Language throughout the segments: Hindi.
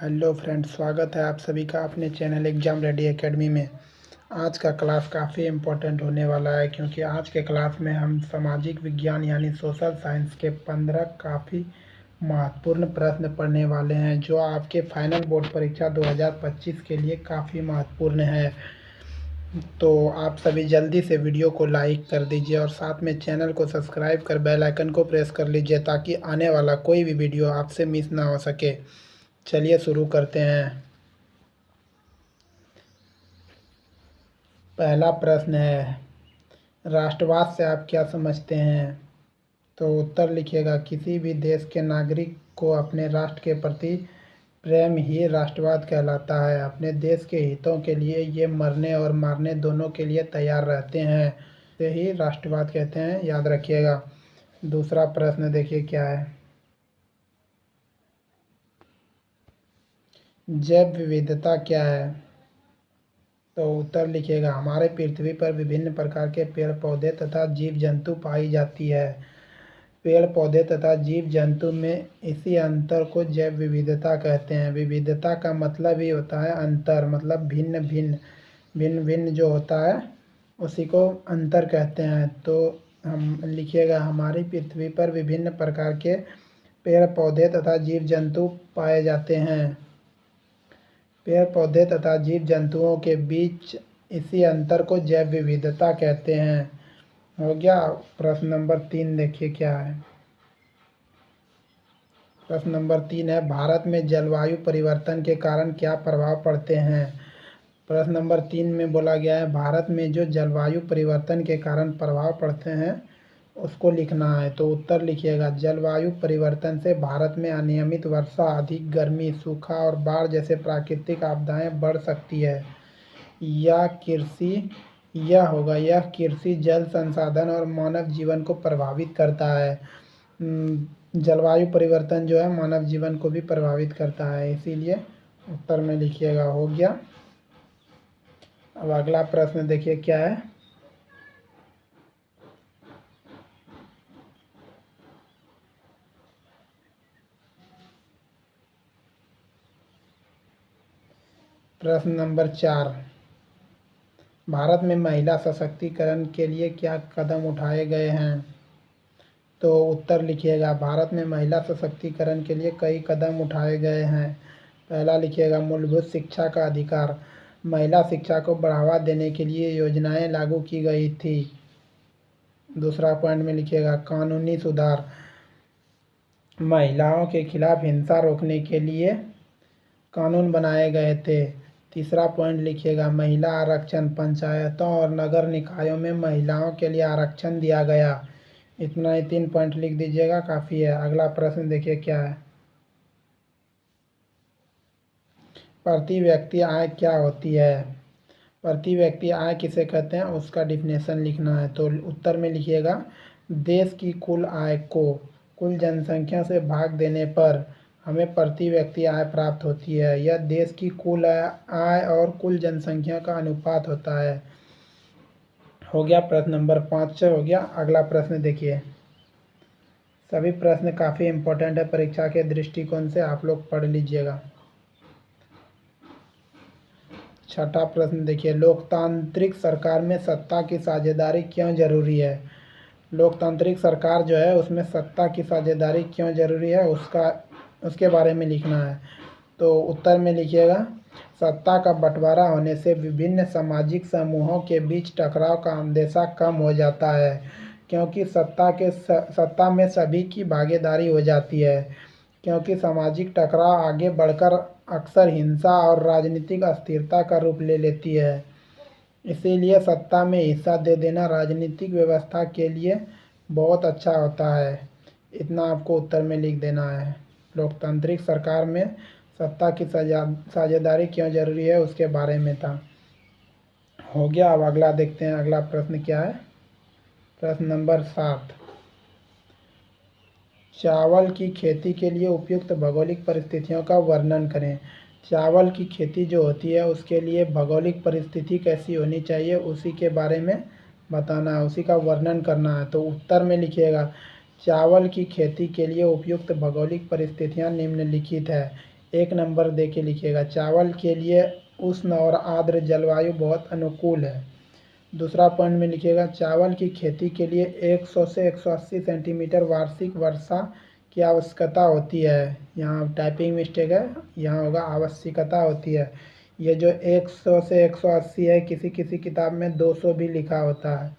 हेलो फ्रेंड्स, स्वागत है आप सभी का अपने चैनल एग्ज़ाम रेडी एकेडमी में। आज का क्लास काफ़ी इम्पोर्टेंट होने वाला है क्योंकि आज के क्लास में हम सामाजिक विज्ञान यानी सोशल साइंस के 15 काफ़ी महत्वपूर्ण प्रश्न पढ़ने वाले हैं जो आपके फाइनल बोर्ड परीक्षा 2025 के लिए काफ़ी महत्वपूर्ण है। तो आप सभी जल्दी से वीडियो को लाइक कर दीजिए और साथ में चैनल को सब्सक्राइब कर बेल आइकन को प्रेस कर लीजिए ताकि आने वाला कोई भी वीडियो आपसे मिस ना हो सके। चलिए शुरू करते हैं। पहला प्रश्न है, राष्ट्रवाद से आप क्या समझते हैं? तो उत्तर लिखिएगा, किसी भी देश के नागरिक को अपने राष्ट्र के प्रति प्रेम ही राष्ट्रवाद कहलाता है। अपने देश के हितों के लिए ये मरने और मारने दोनों के लिए तैयार रहते हैं, इसे ही राष्ट्रवाद कहते हैं, याद रखिएगा। दूसरा प्रश्न देखिए क्या है, जैव विविधता क्या है? तो उत्तर लिखिएगा, हमारे पृथ्वी पर विभिन्न प्रकार के पेड़ पौधे तथा जीव जंतु पाई जाती है। पेड़ पौधे तथा जीव जंतु में इसी अंतर को जैव विविधता कहते हैं। विविधता का मतलब ही होता है अंतर, मतलब भिन्न भिन्न भिन्न भिन्न जो होता है उसी को अंतर कहते हैं। तो हम लिखिएगा, हमारी पृथ्वी पर विभिन्न प्रकार के पेड़ पौधे तथा जीव जंतु पाए जाते हैं। पेड़ पौधे तथा जीव जंतुओं के बीच इसी अंतर को जैव विविधता कहते हैं। हो गया। प्रश्न नंबर 3 देखिए क्या है। प्रश्न नंबर 3 है, भारत में जलवायु परिवर्तन के कारण क्या प्रभाव पड़ते हैं? प्रश्न नंबर 3 में बोला गया है, भारत में जो जलवायु परिवर्तन के कारण प्रभाव पड़ते हैं उसको लिखना है। तो उत्तर लिखिएगा, जलवायु परिवर्तन से भारत में अनियमित वर्षा, अधिक गर्मी, सूखा और बाढ़ जैसे प्राकृतिक आपदाएं बढ़ सकती है। यह कृषि, जल संसाधन और मानव जीवन को प्रभावित करता है। जलवायु परिवर्तन जो है मानव जीवन को भी प्रभावित करता है, इसीलिए उत्तर में लिखिएगा। हो गया। अब अगला प्रश्न देखिए क्या है। प्रश्न नंबर 4, भारत में महिला सशक्तिकरण के लिए क्या कदम उठाए गए हैं? तो उत्तर लिखिएगा, भारत में महिला सशक्तिकरण के लिए कई कदम उठाए गए हैं। पहला लिखिएगा, मूलभूत शिक्षा का अधिकार, महिला शिक्षा को बढ़ावा देने के लिए योजनाएं लागू की गई थी। दूसरा पॉइंट में लिखिएगा, कानूनी सुधार, महिलाओं के खिलाफ हिंसा रोकने के लिए कानून बनाए गए थे। तीसरा पॉइंट लिखिएगा, महिला आरक्षण, पंचायतों और नगर निकायों में महिलाओं के लिए आरक्षण दिया गया। इतना ही 3 पॉइंट लिख दीजिएगा, काफ़ी है। अगला प्रश्न देखिए क्या है, प्रति व्यक्ति आय क्या होती है? प्रति व्यक्ति आय किसे कहते हैं उसका डिफिनेशन लिखना है। तो उत्तर में लिखिएगा, देश की कुल आय को कुल जनसंख्या से भाग देने पर हमें प्रति व्यक्ति आय प्राप्त होती है। यह देश की कुल आय और कुल जनसंख्या का अनुपात होता है। हो गया। प्रश्न नंबर 5 हो गया। अगला प्रश्न देखिए, सभी प्रश्न काफ़ी इम्पोर्टेंट है परीक्षा के दृष्टिकोण से, आप लोग पढ़ लीजिएगा। छठा प्रश्न देखिए, लोकतांत्रिक सरकार में सत्ता की साझेदारी क्यों जरूरी है? लोकतांत्रिक सरकार जो है उसमें सत्ता की साझेदारी क्यों जरूरी है उसके बारे में लिखना है। तो उत्तर में लिखिएगा, सत्ता का बंटवारा होने से विभिन्न सामाजिक समूहों के बीच टकराव का अंदेशा कम हो जाता है क्योंकि सत्ता में सभी की भागीदारी हो जाती है। क्योंकि सामाजिक टकराव आगे बढ़कर अक्सर हिंसा और राजनीतिक अस्थिरता का रूप ले लेती है, इसीलिए सत्ता में हिस्सा दे देना राजनीतिक व्यवस्था के लिए बहुत अच्छा होता है। इतना आपको उत्तर में लिख देना है। लोकतांत्रिक सरकार में सत्ता की साझेदारी क्यों जरूरी है उसके बारे में था। हो गया। अब अगला देखते हैं, अगला प्रश्न क्या है। प्रश्न नंबर 7, चावल की खेती के लिए उपयुक्त भौगोलिक परिस्थितियों का वर्णन करें। चावल की खेती जो होती है उसके लिए भौगोलिक परिस्थिति कैसी होनी चाहिए उसी के बारे में बताना है, उसी का वर्णन करना है। तो उत्तर में लिखिएगा, चावल की खेती के लिए उपयुक्त भौगोलिक परिस्थितियां निम्नलिखित है। एक नंबर दे के लिखिएगा, चावल के लिए उष्ण और आर्द्र जलवायु बहुत अनुकूल है। दूसरा पॉइंट में लिखिएगा, चावल की खेती के लिए 100 से 180 सेंटीमीटर वार्षिक वर्षा की आवश्यकता होती है। यहाँ टाइपिंग मिस्टेक है, यहाँ होगा आवश्यकता होती है। ये जो 100 से 180 है, किसी किसी किताब में 200 भी लिखा होता है,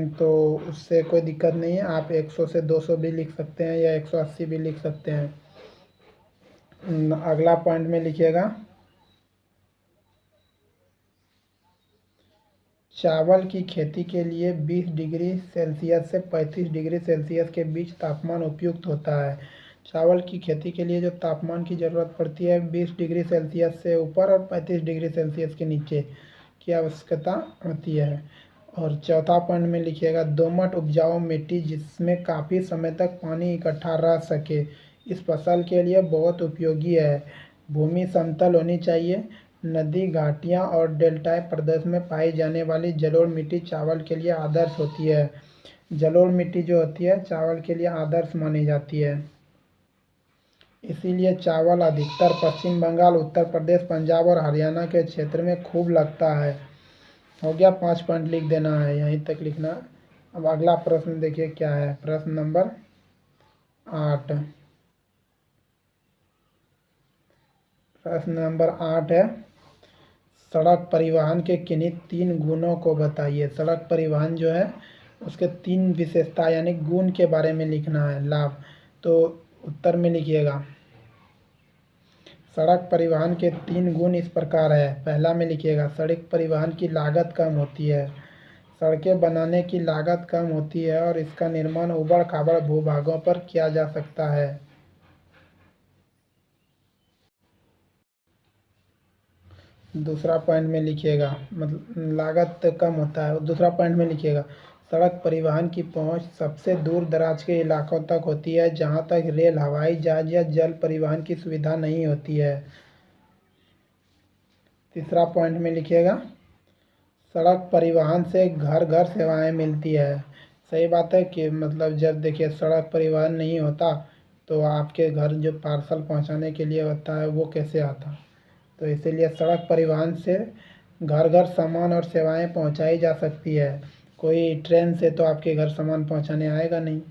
तो उससे कोई दिक्कत नहीं है, आप 100 से 200 भी लिख सकते हैं या 180 भी लिख सकते हैं। अगला पॉइंट में लिखिएगा, चावल की खेती के लिए 20 डिग्री सेल्सियस से 35 डिग्री सेल्सियस के बीच तापमान उपयुक्त होता है। चावल की खेती के लिए जो तापमान की ज़रूरत पड़ती है 20 डिग्री सेल्सियस से ऊपर और 35 डिग्री सेल्सियस के नीचे की आवश्यकता होती है। और चौथा पॉइंट में लिखिएगा, दोमट उपजाऊ मिट्टी जिसमें काफ़ी समय तक पानी इकट्ठा रह सके इस फसल के लिए बहुत उपयोगी है। भूमि समतल होनी चाहिए। नदी, घाटियाँ और डेल्टाई प्रदेश में पाई जाने वाली जलोढ़ मिट्टी चावल के लिए आदर्श होती है। जलोढ़ मिट्टी जो होती है चावल के लिए आदर्श मानी जाती है, इसीलिए चावल अधिकतर पश्चिम बंगाल, उत्तर प्रदेश, पंजाब और हरियाणा के क्षेत्र में खूब लगता है। हो गया, 5 पॉइंट लिख देना है, यहीं तक लिखना। अब अगला प्रश्न देखिए क्या है, प्रश्न नंबर 8। प्रश्न नंबर 8 है, सड़क परिवहन के किन्हीं 3 गुणों को बताइए। सड़क परिवहन जो है उसके 3 विशेषता यानी गुण के बारे में लिखना है, लाभ। तो उत्तर में लिखिएगा, सड़क परिवहन के 3 गुण इस प्रकार है। पहला में लिखिएगा, सड़क परिवहन की लागत कम होती है। सड़कें बनाने की लागत कम होती है और इसका निर्माण उबड़ खाबड़ भूभागों पर किया जा सकता है। दूसरा पॉइंट में लिखिएगा, मतलब लागत कम होता है। दूसरा पॉइंट में लिखिएगा, सड़क परिवहन की पहुंच सबसे दूर दराज के इलाकों तक होती है जहां तक रेल, हवाई जहाज या जल परिवहन की सुविधा नहीं होती है। तीसरा पॉइंट में लिखिएगा, सड़क परिवहन से घर घर सेवाएं मिलती है। सही बात है कि मतलब जब देखिए सड़क परिवहन नहीं होता तो आपके घर जो पार्सल पहुंचाने के लिए होता है वो कैसे आता। तो इसीलिए सड़क परिवहन से घर घर सामान और सेवाएं पहुंचाई जा सकती है। कोई ट्रेन से तो आपके घर सामान पहुंचाने आएगा नहीं।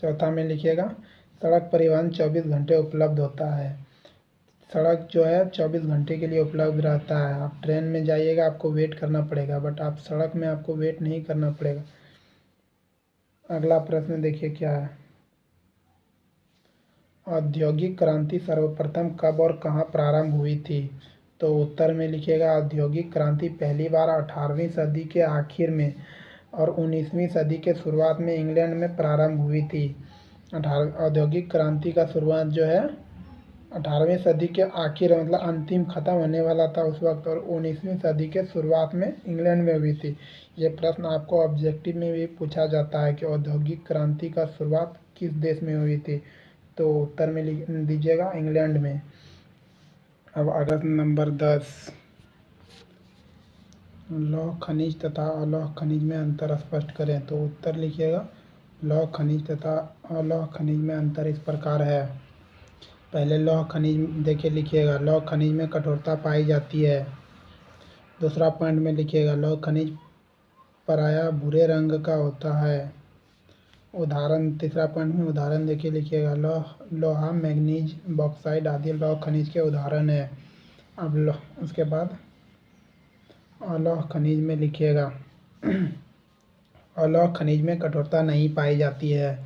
चौथा में लिखिएगा, सड़क परिवहन 24 घंटे उपलब्ध होता है। सड़क जो है 24 घंटे के लिए उपलब्ध रहता है। आप ट्रेन में जाइएगा आपको वेट करना पड़ेगा, बट आप सड़क में आपको वेट नहीं करना पड़ेगा। अगला प्रश्न देखिए क्या है, औद्योगिक क्रांति सर्वप्रथम कब और कहाँ प्रारंभ हुई थी। तो उत्तर में लिखिएगा, औद्योगिक क्रांति पहली बार 18वीं सदी के आखिर में और 19वीं सदी के शुरुआत में इंग्लैंड में प्रारंभ हुई थी। औद्योगिक क्रांति का शुरुआत जो है 18वीं सदी के आखिर मतलब अंतिम ख़त्म होने वाला था उस वक्त, और 19वीं सदी के शुरुआत में इंग्लैंड में हुई थी। ये प्रश्न आपको ऑब्जेक्टिव में भी पूछा जाता है कि औद्योगिक क्रांति का शुरुआत किस देश में हुई थी। तो उत्तर में लिख दीजिएगा इंग्लैंड में। अब अगस्त नंबर 10, लौह खनिज तथा अलौह खनिज में अंतर स्पष्ट करें। तो उत्तर लिखिएगा, लौह खनिज तथा अलौह खनिज में अंतर इस प्रकार है। पहले लौह खनिज देखिए लिखिएगा, लौह खनिज में कठोरता पाई जाती है। दूसरा पॉइंट में लिखिएगा, लौह खनिज प्रायः भूरे रंग का होता है। उदाहरण, तीसरा पॉइंट में उदाहरण देखिए लिखिएगा, लोहा, मैग्नीज, बॉक्साइड आदि लौह खनिज के उदाहरण है। अब उसके बाद अलौह खनिज में लिखिएगा, अलौह खनिज में कठोरता नहीं पाई जाती है।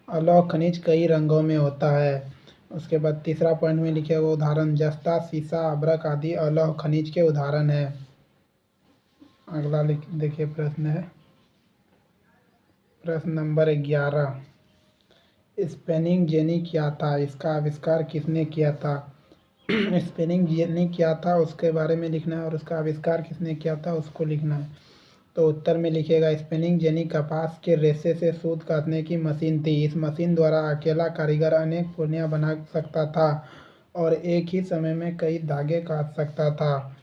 अलौह खनिज कई रंगों में होता है। उसके बाद तीसरा पॉइंट में लिखिएगा, उदाहरण, जस्ता, सीसा, अभ्रक आदि अलौह खनिज के उदाहरण है। अगला देखिए प्रश्न है, प्रश्न नंबर 11, स्पिनिंग जेनी क्या था, इसका आविष्कार किसने किया था। स्पिनिंग जेनी क्या था उसके बारे में लिखना है और उसका आविष्कार किसने किया था उसको लिखना है। तो उत्तर में लिखिएगा, स्पिनिंग जेनी कपास के रेशे से सूत काटने की मशीन थी। इस मशीन द्वारा अकेला कारीगर अनेक पूर्णियाँ बना सकता था और एक ही समय में कई धागे काट सकता था।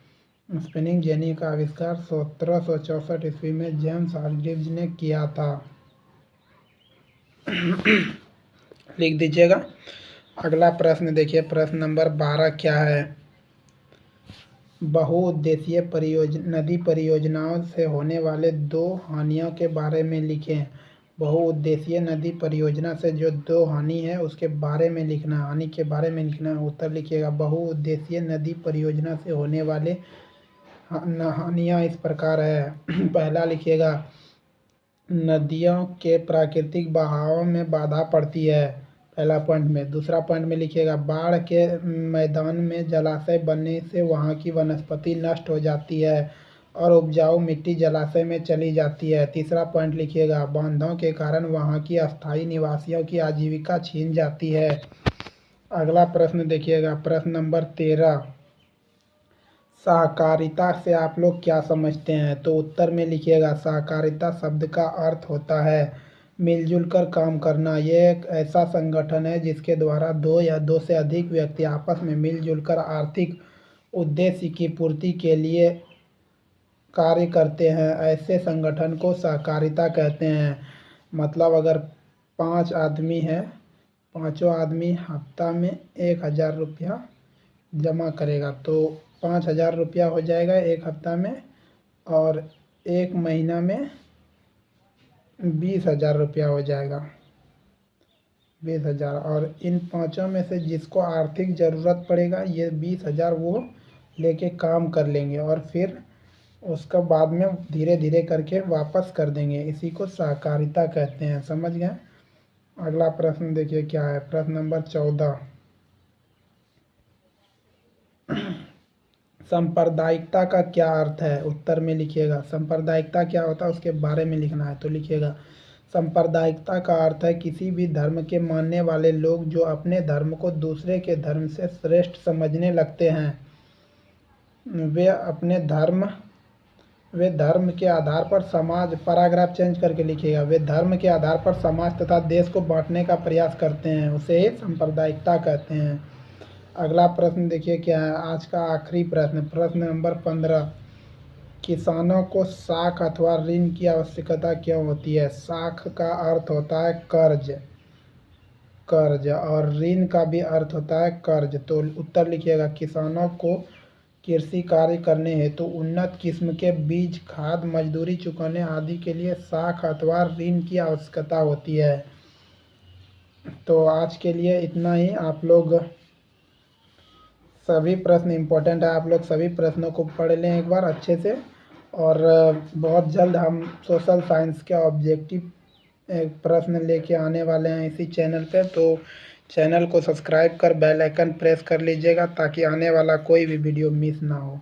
स्पिनिंग जेनी का आविष्कार 1764 ईस्वी में जेम्स हार्ग्रीव्स ने किया था। लिख दीजिएगा, अगला प्रश्न देखिए, प्रश्न नंबर 12 क्या है। बहुउद्देशीय नदी परियोजनाओं से होने वाले दो हानियों के बारे में लिखें। बहुउद्देशीय नदी परियोजना से जो दो हानि है उसके बारे में लिखना, हानि के बारे में लिखना। उत्तर लिखिएगा, बहुउद्देशीय नदी परियोजना से होने वाले हानियाँ इस प्रकार है। पहला लिखिएगा, नदियों के प्राकृतिक बहाव में बाधा पड़ती है, पहला पॉइंट में। दूसरा पॉइंट में लिखिएगा, बाढ़ के मैदान में जलाशय बनने से वहाँ की वनस्पति नष्ट हो जाती है और उपजाऊ मिट्टी जलाशय में चली जाती है। तीसरा पॉइंट लिखिएगा, बांधों के कारण वहाँ की अस्थायी निवासियों की आजीविका छीन जाती है। अगला प्रश्न देखिएगा, प्रश्न नंबर 13, सहकारिता से आप लोग क्या समझते हैं। तो उत्तर में लिखिएगा, सहकारिता शब्द का अर्थ होता है मिलजुल कर काम करना। यह एक ऐसा संगठन है जिसके द्वारा दो या दो से अधिक व्यक्ति आपस में मिलजुल कर आर्थिक उद्देश्य की पूर्ति के लिए कार्य करते हैं। ऐसे संगठन को सहकारिता कहते हैं। मतलब अगर 5 आदमी हैं, पाँचों आदमी हफ्ता में 1,000 रुपया जमा करेगा तो 5,000 रुपया हो जाएगा एक हफ्ता में, और एक महीना में 20,000 रुपया हो जाएगा, 20,000। और इन पाँचों में से जिसको आर्थिक ज़रूरत पड़ेगा ये 20,000 वो लेके काम कर लेंगे और फिर उसका बाद में धीरे धीरे करके वापस कर देंगे। इसी को सहकारिता कहते हैं। समझ गए। अगला प्रश्न देखिए क्या है, प्रश्न नंबर 14, सांप्रदायिकता का क्या अर्थ है। उत्तर में लिखिएगा, सांप्रदायिकता क्या होता है उसके बारे में लिखना है। तो लिखिएगा, सांप्रदायिकता का अर्थ है किसी भी धर्म के मानने वाले लोग जो अपने धर्म को दूसरे के धर्म से श्रेष्ठ समझने लगते हैं, वे धर्म के आधार पर समाज, पैराग्राफ चेंज करके लिखिएगा, वे धर्म के आधार पर समाज तथा देश को बांटने का प्रयास करते हैं, उसे ही सांप्रदायिकता कहते हैं। अगला प्रश्न देखिए क्या है, आज का आखिरी प्रश्न, प्रश्न नंबर 15, किसानों को साख अथवा ऋण की आवश्यकता क्यों होती है। साख का अर्थ होता है कर्ज और ऋण का भी अर्थ होता है कर्ज। तो उत्तर लिखिएगा, किसानों को कृषि कार्य करने हेतु उन्नत किस्म के बीज, खाद, मजदूरी चुकाने आदि के लिए साख अथवा ऋण की आवश्यकता होती है। तो आज के लिए इतना ही। आप लोग सभी प्रश्न इम्पोर्टेंट है, आप लोग सभी प्रश्नों को पढ़ लें एक बार अच्छे से। और बहुत जल्द हम सोशल साइंस के ऑब्जेक्टिव प्रश्न लेके आने वाले हैं इसी चैनल पे। तो चैनल को सब्सक्राइब कर बेल आइकन प्रेस कर लीजिएगा ताकि आने वाला कोई भी वीडियो मिस ना हो।